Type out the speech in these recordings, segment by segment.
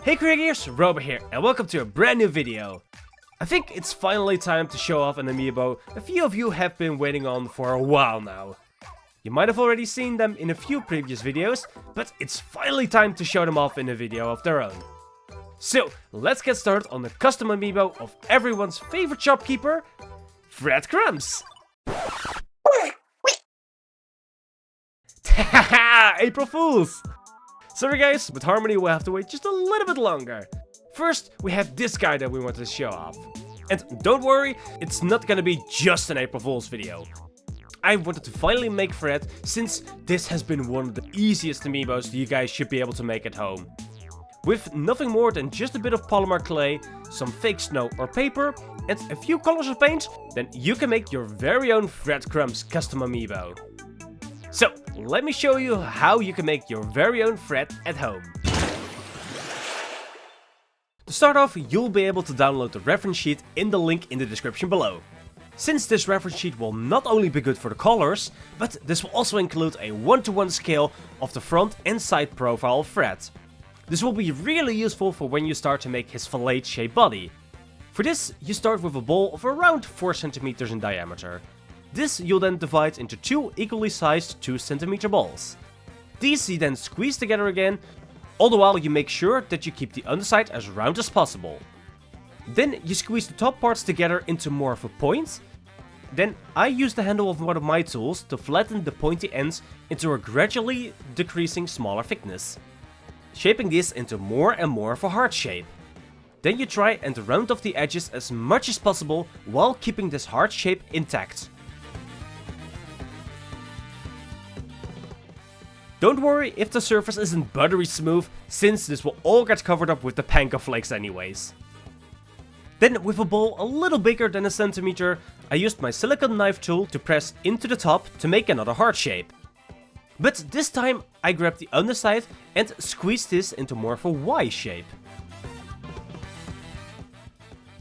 Hey Creagears, Robert here, and welcome to a brand new video. I think it's finally time to show off an Amiibo a few of you have been waiting on for a while now. You might have already seen them in a few previous videos, but it's finally time to show them off in a video of their own. So, let's get started on the custom Amiibo of everyone's favorite shopkeeper, Panko Crumbs. Haha, April Fools! Sorry guys, but Harmony will have to wait just a little bit longer. First, we have this guy that we wanted to show off. And don't worry, it's not gonna be just an April Fool's video. I wanted to finally make Fred, since this has been one of the easiest Amiibos you guys should be able to make at home. With nothing more than just a bit of polymer clay, some fake snow or paper, and a few colors of paint, then you can make your very own Panko Crumbs custom Amiibo. So, let me show you how you can make your very own Fred at home. To start off, you'll be able to download the reference sheet in the link in the description below. Since this reference sheet will not only be good for the colors, but this will also include a 1:1 scale of the front and side profile of Fred. This will be really useful for when you start to make his fillet-shaped body. For this, you start with a ball of around 4 cm in diameter. This you'll then divide into two equally sized 2 cm balls. These you then squeeze together again, all the while you make sure that you keep the underside as round as possible. Then you squeeze the top parts together into more of a point. Then I use the handle of one of my tools to flatten the pointy ends into a gradually decreasing smaller thickness, shaping this into more and more of a heart shape. Then you try and round off the edges as much as possible while keeping this heart shape intact. Don't worry if the surface isn't buttery smooth, since this will all get covered up with the panko flakes anyways. Then with a bowl a little bigger than a centimeter, I used my silicone knife tool to press into the top to make another heart shape. But this time I grabbed the underside and squeezed this into more of a Y shape.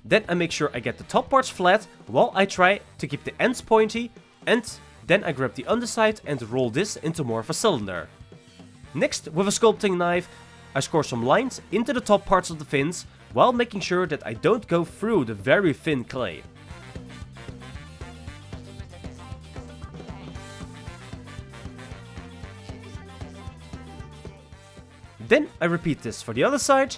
Then I make sure I get the top parts flat while I try to keep the ends pointy, and then I grab the underside and roll this into more of a cylinder. Next, with a sculpting knife, I score some lines into the top parts of the fins, while making sure that I don't go through the very thin clay. Then I repeat this for the other side.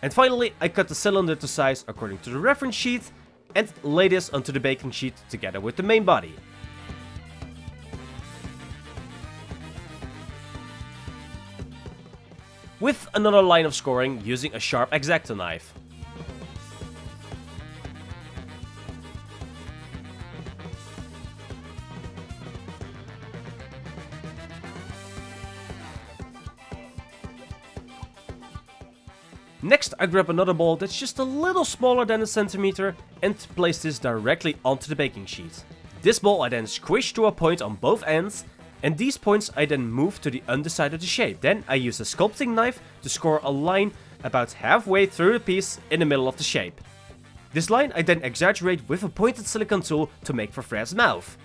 And finally, I cut the cylinder to size according to the reference sheet and lay this onto the baking sheet together with the main body. With another line of scoring using a sharp X-Acto knife. Next, I grab another ball that's just a little smaller than a centimeter and place this directly onto the baking sheet. This ball I then squish to a point on both ends, and these points I then move to the underside of the shape. Then I use a sculpting knife to score a line about halfway through the piece in the middle of the shape. This line I then exaggerate with a pointed silicone tool to make for Fred's mouth.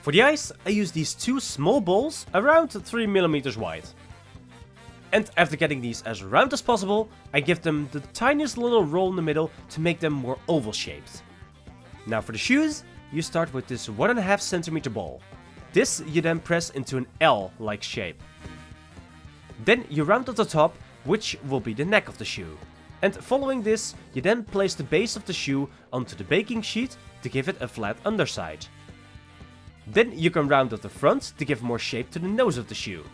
For the eyes, I use these two small balls around 3 mm wide. And after getting these as round as possible, I give them the tiniest little roll in the middle to make them more oval shaped. Now for the shoes, you start with this 1.5 cm ball. This you then press into an L-like shape. Then you round at the top, which will be the neck of the shoe. And following this, you then place the base of the shoe onto the baking sheet to give it a flat underside. Then you can round at the front to give more shape to the nose of the shoe.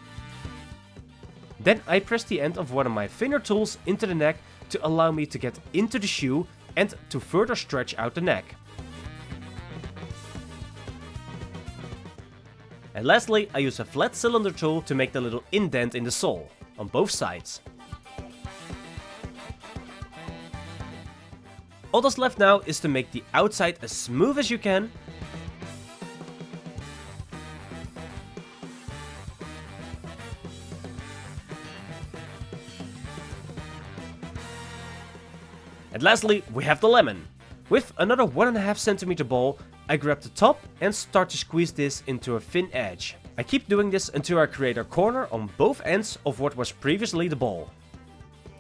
Then I press the end of one of my thinner tools into the neck to allow me to get into the shoe and to further stretch out the neck. And lastly, I use a flat cylinder tool to make the little indent in the sole, on both sides. All that's left now is to make the outside as smooth as you can. And lastly, we have the lemon. With another 1.5 cm ball, I grab the top and start to squeeze this into a thin edge. I keep doing this until I create a corner on both ends of what was previously the ball.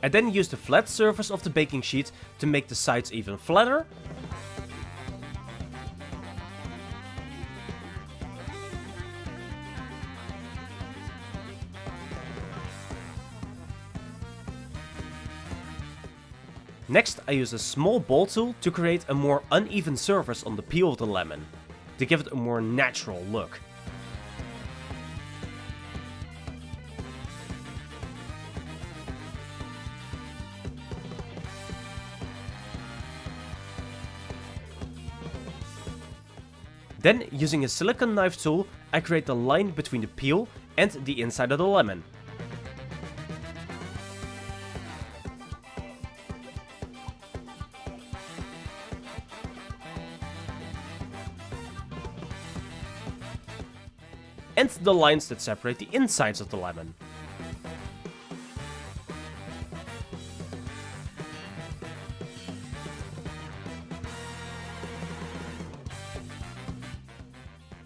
I then use the flat surface of the baking sheet to make the sides even flatter. Next, I use a small ball tool to create a more uneven surface on the peel of the lemon, to give it a more natural look. Then, using a silicone knife tool, I create the line between the peel and the inside of the lemon. And the lines that separate the insides of the lemon.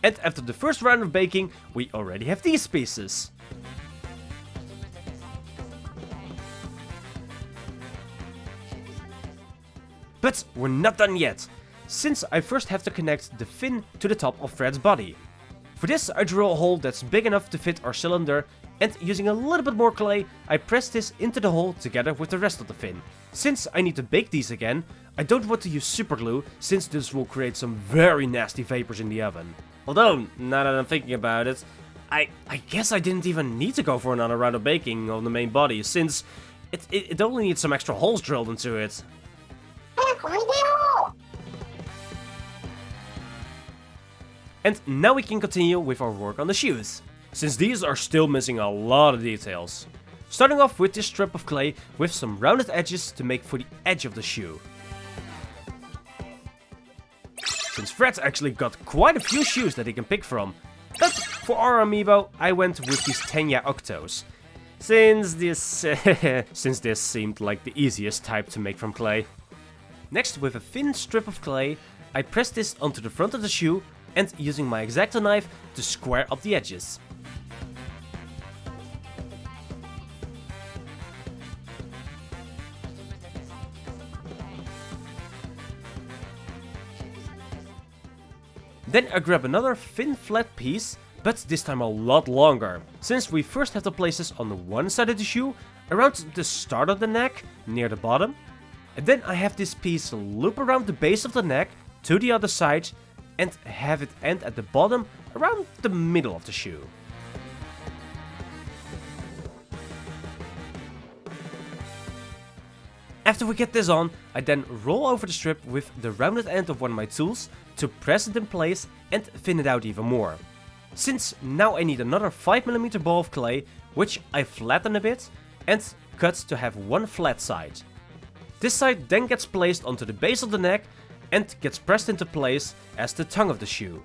And after the first round of baking, we already have these pieces. But we're not done yet, since I first have to connect the fin to the top of Fred's body. For this, I drill a hole that's big enough to fit our cylinder, and using a little bit more clay, I press this into the hole together with the rest of the fin. Since I need to bake these again, I don't want to use super glue, since this will create some very nasty vapors in the oven. Although, now that I'm thinking about it, I guess I didn't even need to go for another round of baking on the main body, since it only needs some extra holes drilled into it. And now we can continue with our work on the shoes, since these are still missing a lot of details. Starting off with this strip of clay with some rounded edges to make for the edge of the shoe. Since Fred's actually got quite a few shoes that he can pick from, but for our amiibo I went with these Tenya Octos, since this seemed like the easiest type to make from clay. Next, with a thin strip of clay, I press this onto the front of the shoe and using my X-Acto knife to square up the edges. Then I grab another thin flat piece, but this time a lot longer, since we first have to place this on the one side of the shoe, around the start of the neck, near the bottom, and then I have this piece loop around the base of the neck to the other side, and have it end at the bottom around the middle of the shoe. After we get this on, I then roll over the strip with the rounded end of one of my tools to press it in place and thin it out even more. Since now I need another 5mm ball of clay, which I flatten a bit and cut to have one flat side. This side then gets placed onto the base of the neck and gets pressed into place as the tongue of the shoe.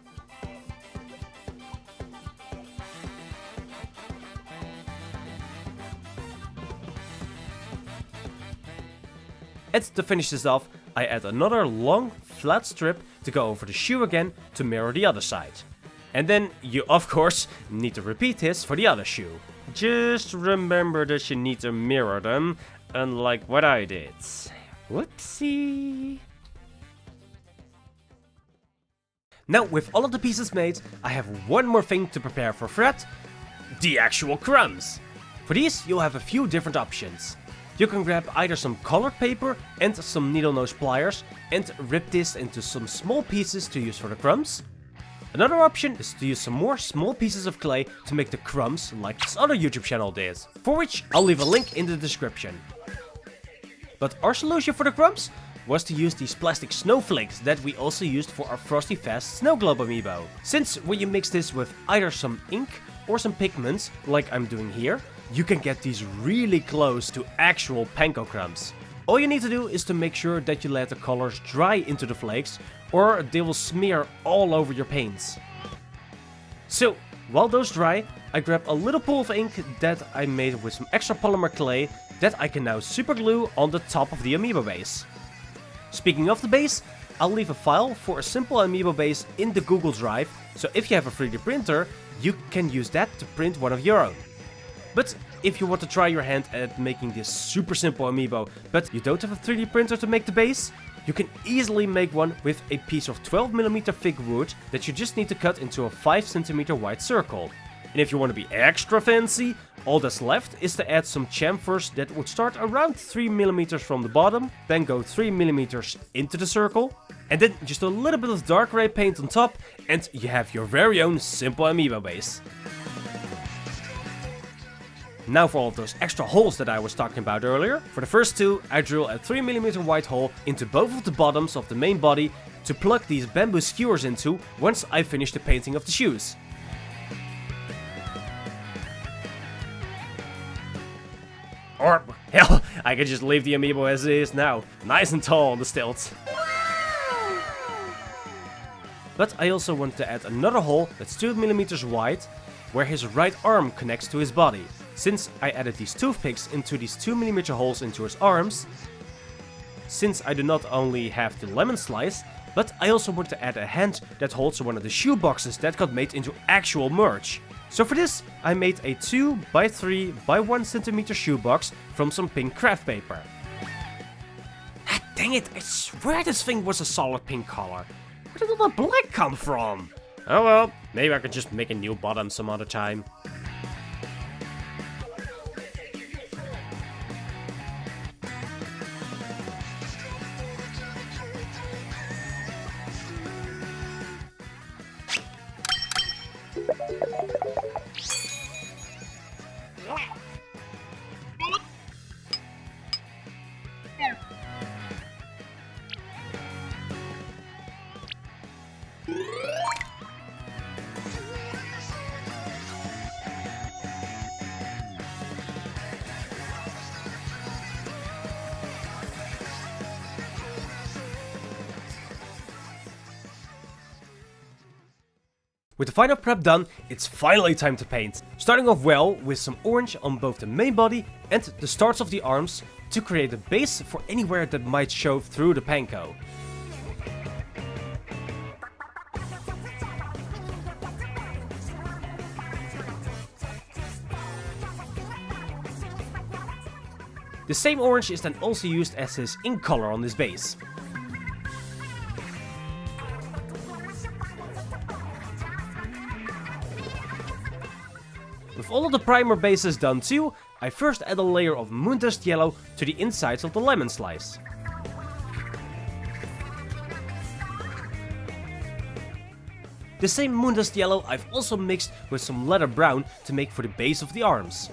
And to finish this off, I add another long flat strip to go over the shoe again to mirror the other side. And then you of course need to repeat this for the other shoe. Just remember that you need to mirror them, unlike what I did. Whoopsie. Now, with all of the pieces made, I have one more thing to prepare for Fred: the actual crumbs. For these, you'll have a few different options. You can grab either some colored paper and some needle nose pliers and rip this into some small pieces to use for the crumbs. Another option is to use some more small pieces of clay to make the crumbs like this other YouTube channel did, for which I'll leave a link in the description. But our solution for the crumbs was to use these plastic snowflakes that we also used for our Frosty Fast Snow Globe amiibo. Since when you mix this with either some ink or some pigments, like I'm doing here, you can get these really close to actual Panko Crumbs. All you need to do is to make sure that you let the colors dry into the flakes, or they will smear all over your paints. So, while those dry, I grab a little pool of ink that I made with some extra polymer clay that I can now super glue on the top of the amiibo base. Speaking of the base, I'll leave a file for a simple Amiibo base in the Google Drive, so if you have a 3D printer, you can use that to print one of your own. But if you want to try your hand at making this super simple Amiibo, but you don't have a 3D printer to make the base, you can easily make one with a piece of 12mm thick wood that you just need to cut into a 5cm wide circle. And if you want to be extra fancy, all that's left is to add some chamfers that would start around 3mm from the bottom, then go 3mm into the circle, and then just a little bit of dark gray paint on top, and you have your very own simple Amiibo base. Now for all of those extra holes that I was talking about earlier. For the first two, I drill a 3mm wide hole into both of the bottoms of the main body to plug these bamboo skewers into once I finish the painting of the shoes. Or, hell, I could just leave the Amiibo as it is now, nice and tall on the stilts. But I also want to add another hole that's 2mm wide, where his right arm connects to his body. Since I added these toothpicks into these 2mm holes into his arms, since I do not only have the lemon slice, but I also want to add a hand that holds one of the shoe boxes that got made into actual merch. So for this, I made a 2x3x1cm shoebox from some pink craft paper. Ah, dang it, I swear this thing was a solid pink color. Where did all the black come from? Oh well, maybe I could just make a new bottom some other time. With the final prep done, it's finally time to paint. Starting off well with some orange on both the main body and the starts of the arms to create a base for anywhere that might show through the panko. The same orange is then also used as his ink color on this base. With all of the primer bases done too, I first add a layer of moondust yellow to the insides of the lemon slice. The same moondust yellow I've also mixed with some leather brown to make for the base of the arms.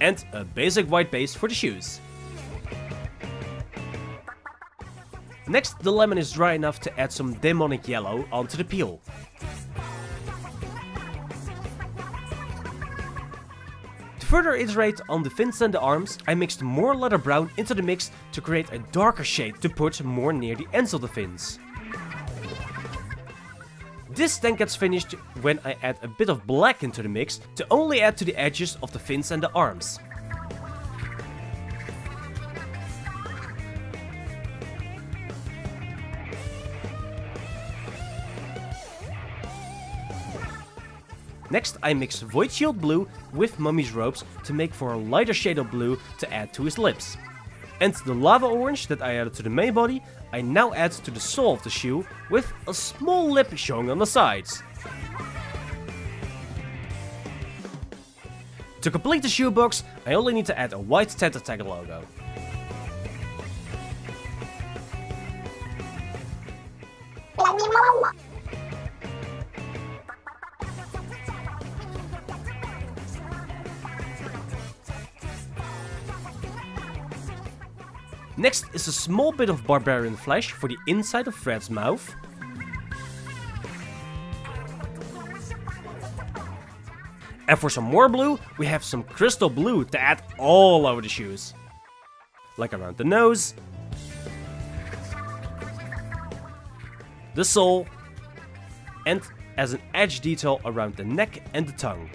And a basic white base for the shoes. Next, the lemon is dry enough to add some demonic yellow onto the peel. To further iterate on the fins and the arms, I mixed more leather brown into the mix to create a darker shade to put more near the ends of the fins. This then gets finished when I add a bit of black into the mix to only add to the edges of the fins and the arms. Next I mix Void Shield Blue with Mummy's Robes to make for a lighter shade of blue to add to his lips. And the lava orange that I added to the main body, I now add to the sole of the shoe with a small lip showing on the sides. To complete the shoebox, I only need to add a white Tentatek logo. Next is a small bit of barbarian flesh for the inside of Fred's mouth. And for some more blue, we have some crystal blue to add all over the shoes. Like around the nose, the sole, and as an edge detail around the neck and the tongue.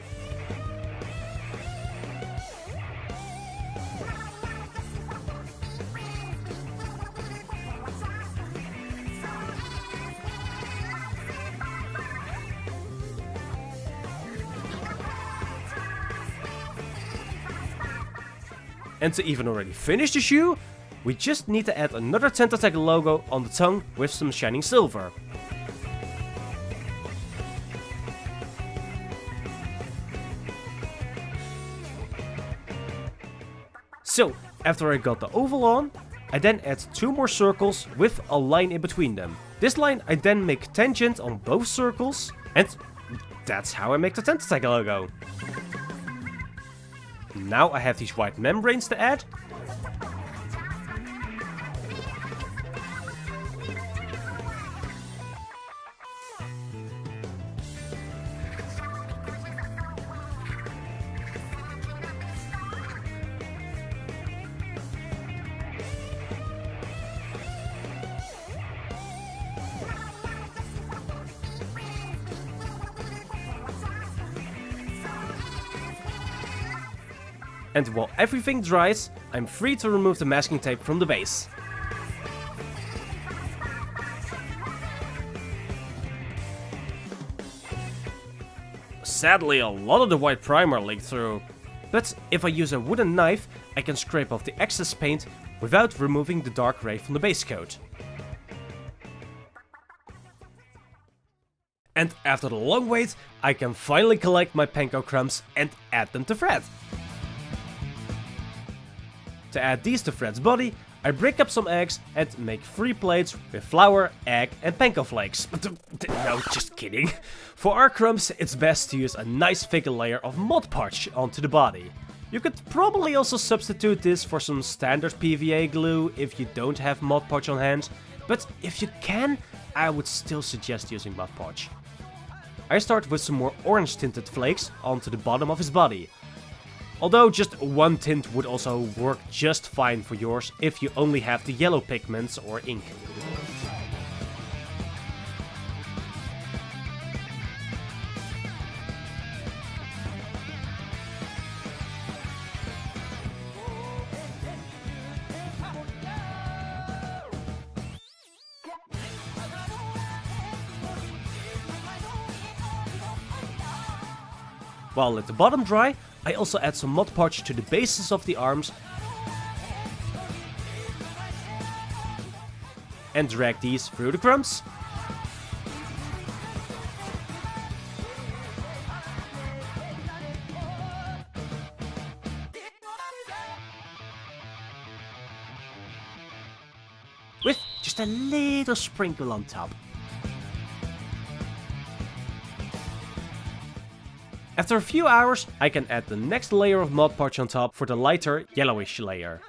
And to even already finish the shoe, we just need to add another Tentatek logo on the tongue with some shining silver. So, after I got the oval on, I then add 2 more circles with a line in between them. This line I then make tangent on both circles, and that's how I make the Tentatek logo. Now I have these white membranes to add. And while everything dries, I'm free to remove the masking tape from the base. Sadly, a lot of the white primer leaked through, but if I use a wooden knife, I can scrape off the excess paint without removing the dark gray from the base coat. And after the long wait, I can finally collect my Panko Crumbs and add them to Fred. To add these to Fred's body, I break up some eggs and make 3 plates with flour, egg and panko flakes. No, just kidding. For our crumbs, it's best to use a nice thick layer of Mod Podge onto the body. You could probably also substitute this for some standard PVA glue if you don't have Mod Podge on hand, but if you can, I would still suggest using Mod Podge. I start with some more orange tinted flakes onto the bottom of his body. Although just one tint would also work just fine for yours if you only have the yellow pigments or ink. While let the bottom dry, I also add some Mod Podge to the bases of the arms and drag these through the crumbs. With just a little sprinkle on top. After a few hours, I can add the next layer of Mod Podge on top for the lighter yellowish layer.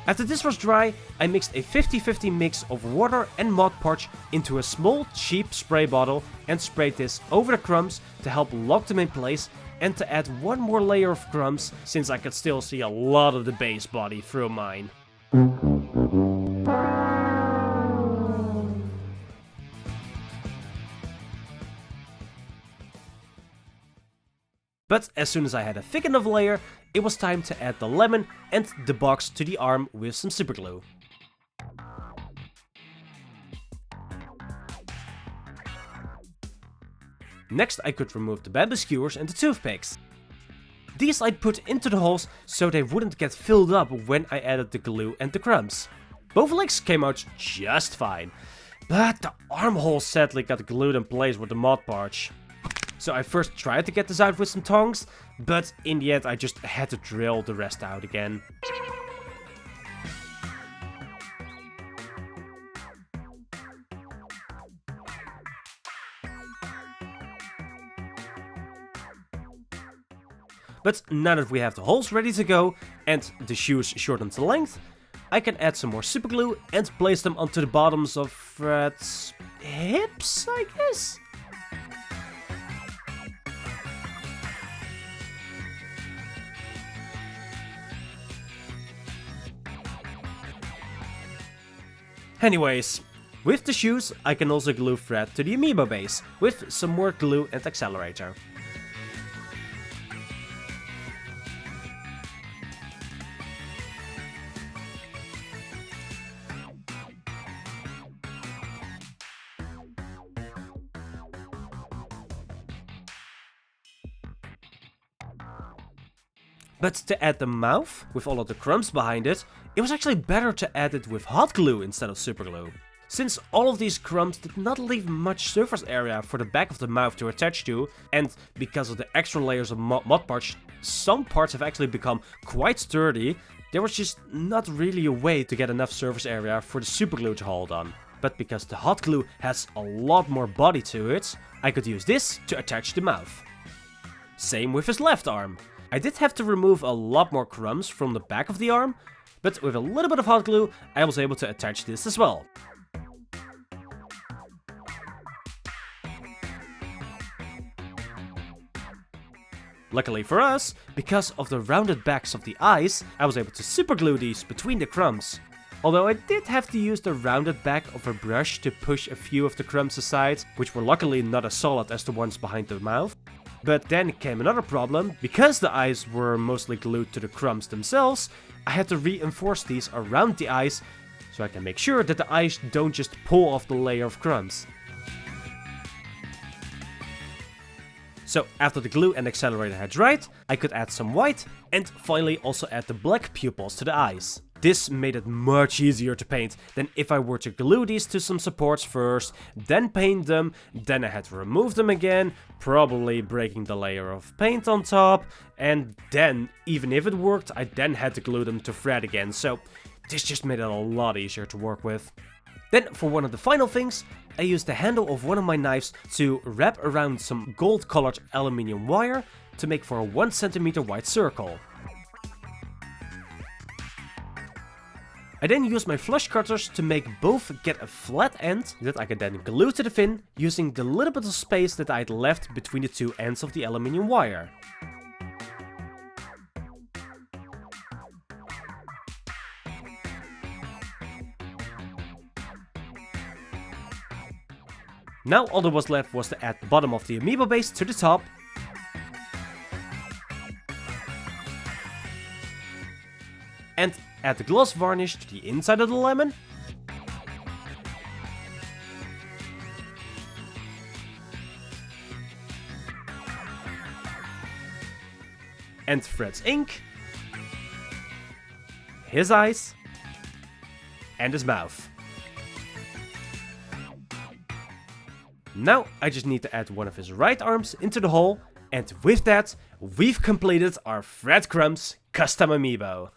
After this was dry, I mixed a 50-50 mix of water and Mod Podge into a small, cheap spray bottle and sprayed this over the crumbs to help lock them in place and to add one more layer of crumbs since I could still see a lot of the base body through mine. But as soon as I had a thick enough layer, it was time to add the lemon and the box to the arm with some superglue. Next I could remove the bamboo skewers and the toothpicks. These I'd put into the holes so they wouldn't get filled up when I added the glue and the crumbs. Both legs came out just fine, but the armhole sadly got glued in place with the Mod Podge. So I first tried to get this out with some tongs, but in the end I just had to drill the rest out again. But now that we have the holes ready to go and the shoes shortened to length, I can add some more super glue and place them onto the bottoms of Fred's hips, I guess? Anyways, with the shoes I can also glue Fred to the Amiibo base with some more glue and accelerator. But to add the mouth, with all of the crumbs behind it, it was actually better to add it with hot glue instead of super glue. Since all of these crumbs did not leave much surface area for the back of the mouth to attach to, and because of the extra layers of Mod Podge, some parts have actually become quite sturdy, there was just not really a way to get enough surface area for the super glue to hold on. But because the hot glue has a lot more body to it, I could use this to attach the mouth. Same with his left arm. I did have to remove a lot more crumbs from the back of the arm, but with a little bit of hot glue, I was able to attach this as well. Luckily for us, because of the rounded backs of the eyes, I was able to super glue these between the crumbs. Although I did have to use the rounded back of a brush to push a few of the crumbs aside, which were luckily not as solid as the ones behind the mouth. But then came another problem. Because the eyes were mostly glued to the crumbs themselves, I had to reinforce these around the eyes so I can make sure that the eyes don't just pull off the layer of crumbs. So after the glue and accelerator had dried, I could add some white and finally also add the black pupils to the eyes. This made it much easier to paint than if I were to glue these to some supports first, then paint them, then I had to remove them again, probably breaking the layer of paint on top, and then, even if it worked, I then had to glue them to Fred again, so this just made it a lot easier to work with. Then for one of the final things, I used the handle of one of my knives to wrap around some gold colored aluminium wire to make for a 1 cm wide circle. I then used my flush cutters to make both get a flat end that I could then glue to the fin using the little bit of space that I had left between the two ends of the aluminium wire. Now all that was left was to add the bottom of the Amiibo base to the top, and add the gloss varnish to the inside of the lemon, and Fred's ink, his eyes, and his mouth. Now I just need to add one of his right arms into the hole, and with that, we've completed our Fred Crumbs custom Amiibo.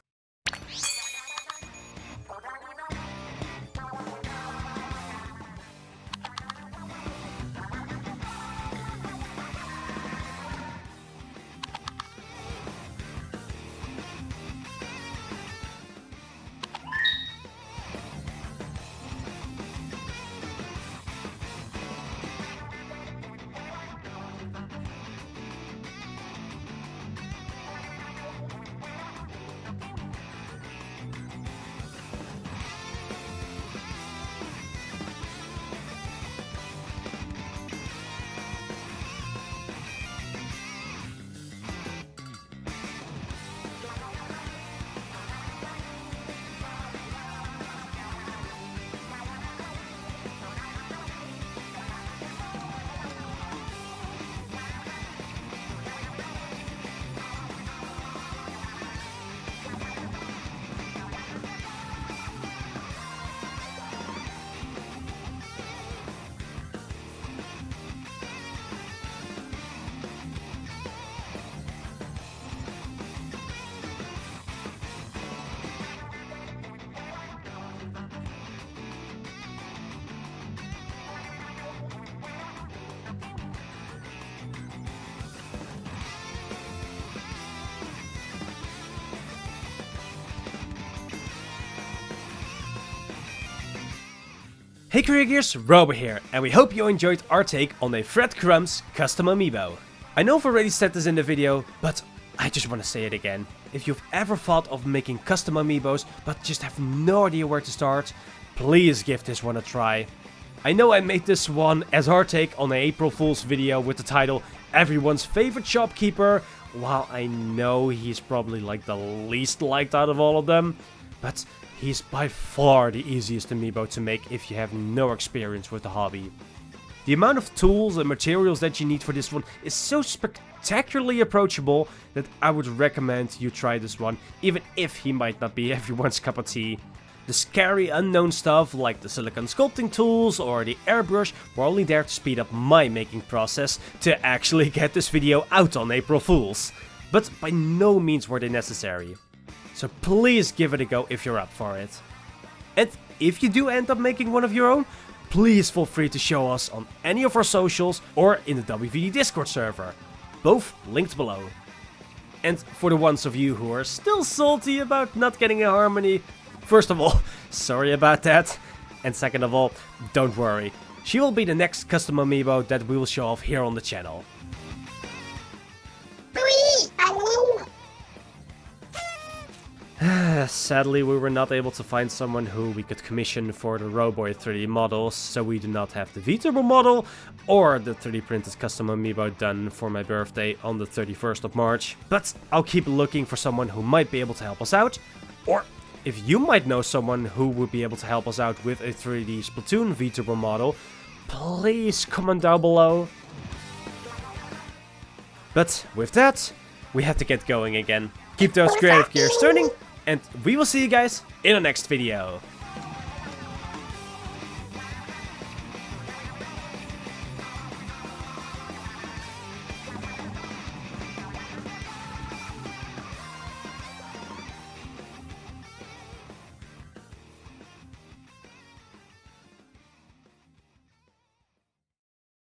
Hey Creagears, Robo here, and we hope you enjoyed our take on a Panko Crumbs custom amiibo. I know I've already said this in the video, but I just want to say it again. If you've ever thought of making custom amiibos, but just have no idea where to start, please give this one a try. I know I made this one as our take on an April Fool's video with the title Everyone's Favorite Shopkeeper, while I know he's probably like the least liked out of all of them, but he's by far the easiest amiibo to make if you have no experience with the hobby. The amount of tools and materials that you need for this one is so spectacularly approachable that I would recommend you try this one, even if he might not be everyone's cup of tea. The scary unknown stuff like the silicone sculpting tools or the airbrush were only there to speed up my making process to actually get this video out on April Fools, but by no means were they necessary. So please give it a go if you're up for it. And if you do end up making one of your own, please feel free to show us on any of our socials or in the WVD Discord server. Both linked below. And for the ones of you who are still salty about not getting a Harmony, first of all, sorry about that. And second of all, don't worry. She will be the next custom amiibo that we will show off here on the channel. Sadly, we were not able to find someone who we could commission for the Roboy 3D models, so we do not have the V-Turbo model or the 3D printed custom amiibo done for my birthday on the 31st of March. But I'll keep looking for someone who might be able to help us out, or if you might know someone who would be able to help us out with a 3D Splatoon V-Turbo model, please comment down below. But with that, we have to get going again. Keep those creative gears turning, and we will see you guys in the next video.